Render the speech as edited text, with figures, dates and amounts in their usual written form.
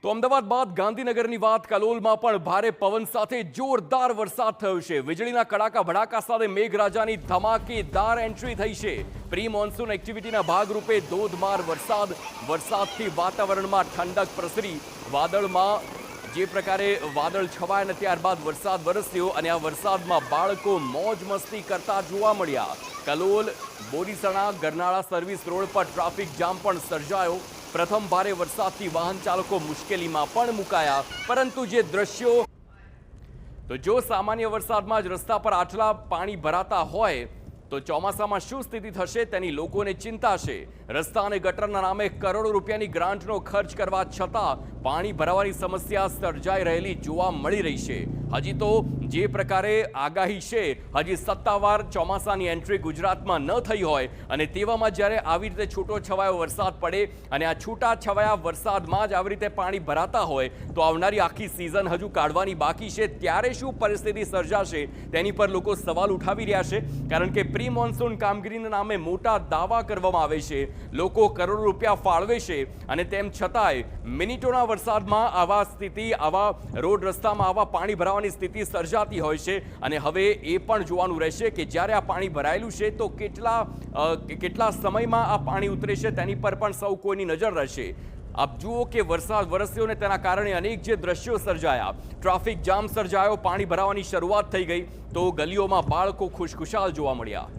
તો અમદાવાદ બાદ ગાંધીનગરની વાત કલોલમાં પણ ભારે પવન સાથે જોરદાર વરસાદ થયો છે। વીજળીના કડાકા ભડાકા સાથે મેઘરાજાની ધમાકેદાર એન્ટ્રી થઈ છે। પ્રી મોન્સૂન એક્ટિવિટીના ભાગરૂપે ધોધમાર વરસાદથી વાતાવરણમાં ઠંડક પ્રસરી। વાદળમાં જે પ્રકારે વાદળ છવાયા અને ત્યારબાદ વરસાદ વરસ્યો અને આ વરસાદમાં બાળકો મોજ મસ્તી કરતા જોવા મળ્યા। કલોલ બોરીસણા ગરનાળા સર્વિસ રોડ પર ટ્રાફિક જામ પણ સર્જાયો। પ્રથમ ભારે વરસાદથી વાહન ચાલકો મુશ્કેલીમાં પણ મુકાયા, પરંતુ જે દ્રશ્યો જો સામાન્ય વરસાદમાં જ રસ્તા પર આટલા પાણી ભરાતા હોય તો ચોમાસામાં શું સ્થિતિ થશે તેની લોકોને ચિંતા છે। રસ્તા અને ગટરના નામે કરોડો રૂપિયાની ગ્રાન્ટનો ખર્ચ કરવા છતાં પાણી ભરાવાની સમસ્યા સર્જાઈ રહેલી જોવા મળી રહી છે। હજી તો જે પ્રકારે આગાહી છે, હજી સત્તાવાર ચોમાસાની એન્ટ્રી ગુજરાતમાં ન થઈ હોય અને તેવામાં જ્યારે આવી રીતે છૂટો છવાયો વરસાદ પડે અને આ છૂટા છવાયા વરસાદમાં જ આવી રીતે પાણી ભરાતા હોય તો આવનારી આખી સિઝન હજુ કાઢવાની બાકી છે। ત્યારે શું પરિસ્થિતિ સર્જાશે તેની પર લોકો સવાલ ઉઠાવી રહ્યા છે, કારણ કે પ્રી મોન્સૂન કામગીરીના નામે મોટા દાવા કરવામાં આવે છે, લોકો કરોડો રૂપિયા ફાળવે છે અને તેમ છતાંય મિનિટોના વરસાદમાં આવા રોડ રસ્તામાં આવા પાણી ભરાવાની સ્થિતિ સર્જાતી હોય છે। અને હવે એ પણ જોવાનું રહેશે કે જ્યારે આ પાણી ભરાયેલું છે તો કેટલા સમયમાં આ પાણી ઉતરે છે તેની પર પણ સૌ કોઈની નજર રહેશે। આપ જુઓ કે વરસાદ વરસ્યો ને તેના કારણે અનેક જે દ્રશ્યો સર્જાયા, ટ્રાફિક જામ સર્જાયો, પાણી ભરાવાની શરૂઆત થઈ ગઈ તો ગલીઓમાં બાળકો ખુશખુશાલ જોવા મળ્યા।